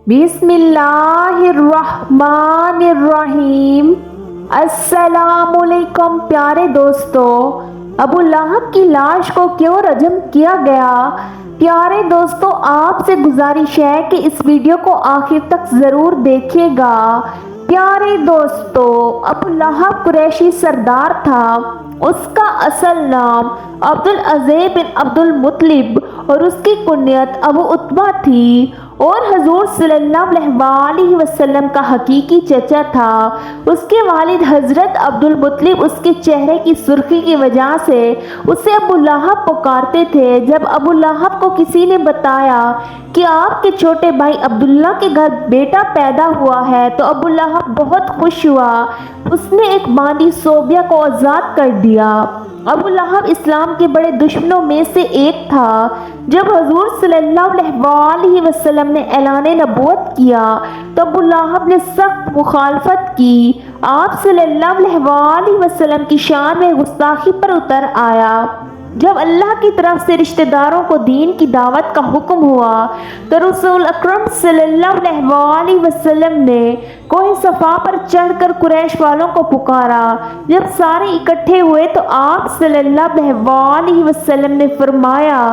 بسم اللہ الرحمن الرحیم۔ السلام علیکم پیارے دوستو، ابو لہب کی لاش کو کیوں رجم کیا گیا؟ پیارے دوستو، آپ سے گزارش ہے کہ اس ویڈیو کو آخر تک ضرور دیکھیے گا۔ پیارے دوستو، ابو لہب قریشی سردار تھا۔ اس کا اصل نام عبدالعزیز بن عبدالمطلب اور اس کی کنیت ابو عتبہ تھی، اور حضور صلی اللہ علیہ وسلم کا حقیقی چچا تھا۔ اس کے والد حضرت عبدالمطلب اس کے چہرے کی سرخی کی وجہ سے اسے ابو لہب پکارتے تھے۔ جب ابو لہب کو کسی نے بتایا کہ آپ کے چھوٹے بھائی عبداللہ کے گھر بیٹا پیدا ہوا ہے تو ابو لہب بہت خوش ہوا۔ اس نے ایک باندی صوبیہ کو آزاد کر دیا۔ ابو لہب اسلام کے بڑے دشمنوں میں سے ایک تھا۔ جب حضور صلی اللہ علیہ وسلم نے اعلان نبوت کیا تو ابو لہب نے سخت مخالفت کی۔ آپ صلی اللہ علیہ وسلم کی شان میں گستاخی پر اتر آیا۔ جب اللہ کی طرف سے رشتہ داروں کو دین کی دعوت کا حکم ہوا تو رسول اکرم صلی اللہ علیہ وسلم نے کوہ صفا پر چڑھ کر قریش والوں کو پکارا۔ جب سارے اکٹھے ہوئے تو آپ صلی اللہ علیہ وسلم نے فرمایا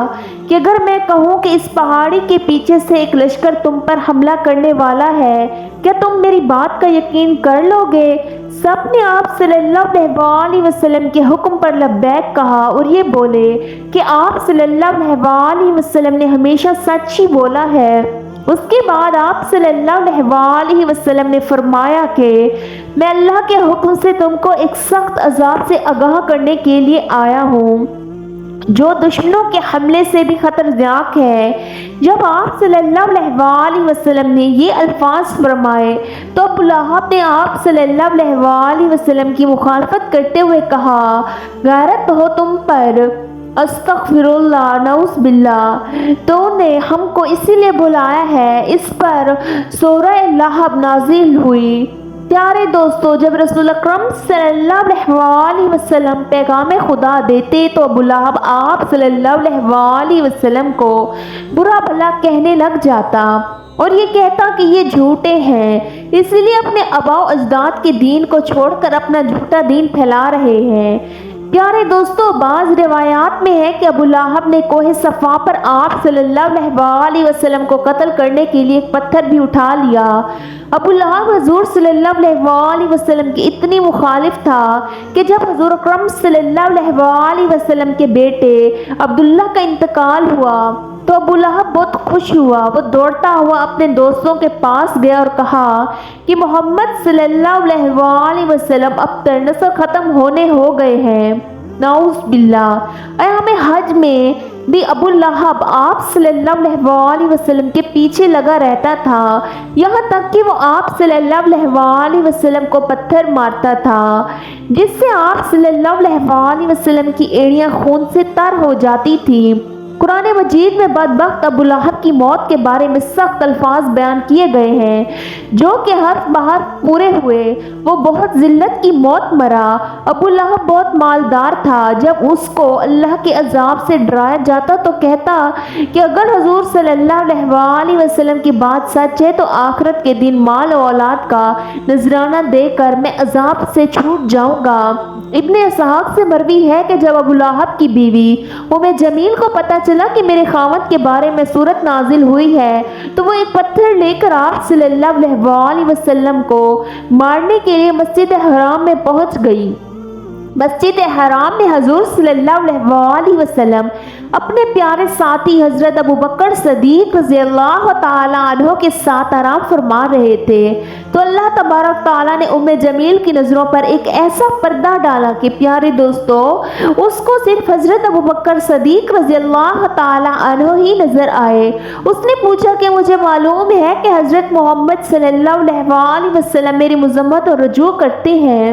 کہ اگر میں کہوں کہ اس پہاڑی کے پیچھے سے ایک لشکر تم پر حملہ کرنے والا ہے، کیا تم میری بات کا یقین کر لو گے؟ سب نے آپ صلی اللہ علیہ وسلم کے حکم پر لبیک کہا اور یہ بولے کہ آپ صلی اللہ علیہ وسلم نے ہمیشہ سچ ہی بولا ہے۔ اس کے بعد آپ صلی اللہ علیہ وسلم نے فرمایا کہ میں اللہ کے حکم سے تم کو ایک سخت عذاب سے آگاہ کرنے کے لیے آیا ہوں جو دشمنوں کے حملے سے بھی خطرناک ہے۔ جب آپ صلی اللہ علیہ وسلم نے یہ الفاظ فرمائے تو ابو لہب نے آپ صلی اللہ علیہ وسلم کی مخالفت کرتے ہوئے کہا، غیرت ہو تم پر، استغفر اللہ، نعوذ باللہ، تو نے ہم کو اسی لیے بلایا ہے۔ اس پر سورہ لہب نازل ہوئی۔ پیارے دوستو، جب رسول اکرم صلی اللہ علیہ وسلم پیغام خدا دیتے تو ابو لہب آپ صلی اللہ علیہ وسلم کو برا بھلا کہنے لگ جاتا اور یہ کہتا کہ یہ جھوٹے ہیں، اس لیے اپنے آباء و اجداد کے دین کو چھوڑ کر اپنا جھوٹا دین پھیلا رہے ہیں۔ پیارے دوستو، بعض روایات میں ہے کہ ابو لہب نے کوہ صفا پر آپ صلی اللہ علیہ وسلم کو قتل کرنے کے لیے ایک پتھر بھی اٹھا لیا۔ ابو لہب حضور صلی اللہ علیہ وسلم کی اتنی مخالف تھا کہ جب حضور اکرم صلی اللہ علیہ وسلم کے بیٹے عبداللہ کا انتقال ہوا تو ابو لہب بہت خوش ہوا۔ وہ دوڑتا ہوا اپنے دوستوں کے پاس گیا اور کہا کہ محمد صلی اللہ علیہ وسلم اب نسل ختم ہونے ہو گئے ہیں، نعوذ باللہ۔ ایام حج میں بھی ابو لہب آپ صلی اللہ علیہ وسلم کے پیچھے لگا رہتا تھا، یہاں تک کہ وہ آپ صلی اللہ علیہ وسلم کو پتھر مارتا تھا جس سے آپ صلی اللہ علیہ وسلم کی ایڑیاں خون سے تر ہو جاتی تھیں۔ قرآن مجید میں بدبخت ابو لہب کی موت کے بارے میں سخت الفاظ بیان کیے گئے ہیں جو کہ حرف بحرف پورے ہوئے۔ وہ بہت ذلت کی موت مرا۔ ابو لہب بہت مالدار تھا۔ جب اس کو اللہ کے عذاب سے ڈرایا جاتا تو کہتا کہ اگر حضور صلی اللہ علیہ وسلم کی بات سچ ہے تو آخرت کے دن مال و اولاد کا نذرانہ دے کر میں عذاب سے چھوٹ جاؤں گا۔ ابن اسحاق سے مروی ہے کہ جب ابو لہب کی بیوی جمیل کو پتہ چلا کہ میرے خاوند کے بارے میں سورت نازل ہوئی ہے تو وہ ایک پتھر لے کر آپ صلی اللہ علیہ وسلم کو مارنے کے لیے مسجد حرام میں پہنچ گئی۔ مسجد حرام میں حضور صلی اللہ علیہ وسلم اپنے پیارے ساتھی حضرت ابو بکر صدیق رضی اللہ تعالیٰ عنہ کے ساتھ آرام فرما رہے تھے تو اللہ تبارک تعالیٰ نے جمیل کی نظروں پر ایک ایسا پردہ ڈالا کہ پیارے دوستو اس کو صرف حضرت ابو بکر صدیق رضی اللہ تعالیٰ عنہ ہی نظر آئے۔ اس نے پوچھا کہ مجھے معلوم ہے کہ حضرت محمد صلی اللہ علیہ وسلم میری مذمت اور رجوع کرتے ہیں،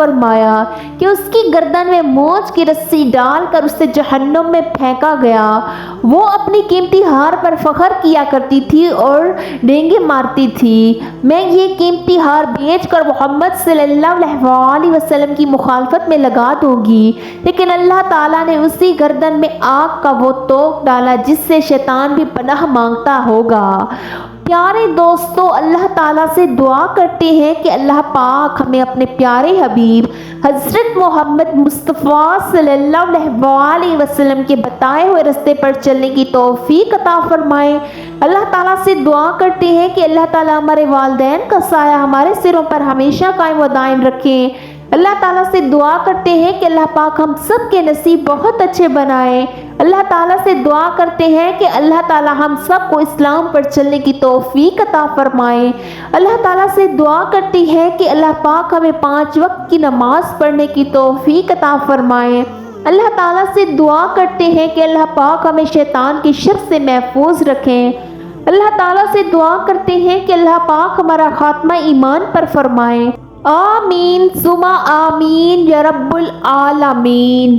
فرمایا کہ اس کی گردن میں موج کی رسی ڈال کر اسے جہنم میں پھینکا گیا۔ وہ اپنی قیمتی ہار پر فخر کیا کرتی تھی اور ڈینگے مارتی تھی، میں یہ قیمتی ہار بیچ کر محمد صلی اللہ علیہ وسلم کی مخالفت میں لگا دوں گی۔ لیکن اللہ تعالیٰ نے اسی گردن میں آگ کا وہ توق ڈالا جس سے شیطان بھی پناہ مانگتا ہوگا۔ پیارے دوستو، اللہ تعالیٰ سے دعا کرتے ہیں کہ اللہ پاک ہمیں اپنے پیارے حبیب حضرت محمد مصطفیٰ صلی اللہ علیہ وسلم کے بتائے ہوئے راستے پر چلنے کی توفیق عطا فرمائے۔ اللہ تعالیٰ سے دعا کرتے ہیں کہ اللہ تعالیٰ ہمارے والدین کا سایہ ہمارے سروں پر ہمیشہ قائم و دائم رکھیں۔ اللہ تعالیٰ سے دعا کرتے ہیں کہ اللہ پاک ہم سب کے نصیب بہت اچھے بنائے۔ اللہ تعالیٰ سے دعا کرتے ہیں کہ اللہ تعالیٰ ہم سب کو اسلام پر چلنے کی توفیق عطا فرمائے۔ اللہ تعالیٰ سے دعا کرتی ہے کہ اللہ پاک ہمیں 5 وقت کی نماز پڑھنے کی توفیق عطا فرمائے۔ اللہ تعالیٰ سے دعا کرتے ہیں کہ اللہ پاک ہمیں شیطان کی شر سے محفوظ رکھیں۔ اللہ تعالیٰ سے دعا کرتے ہیں کہ اللہ پاک ہمارا خاتمہ ایمان پر فرمائے۔ آمین ثم آمین یا رب العالمین۔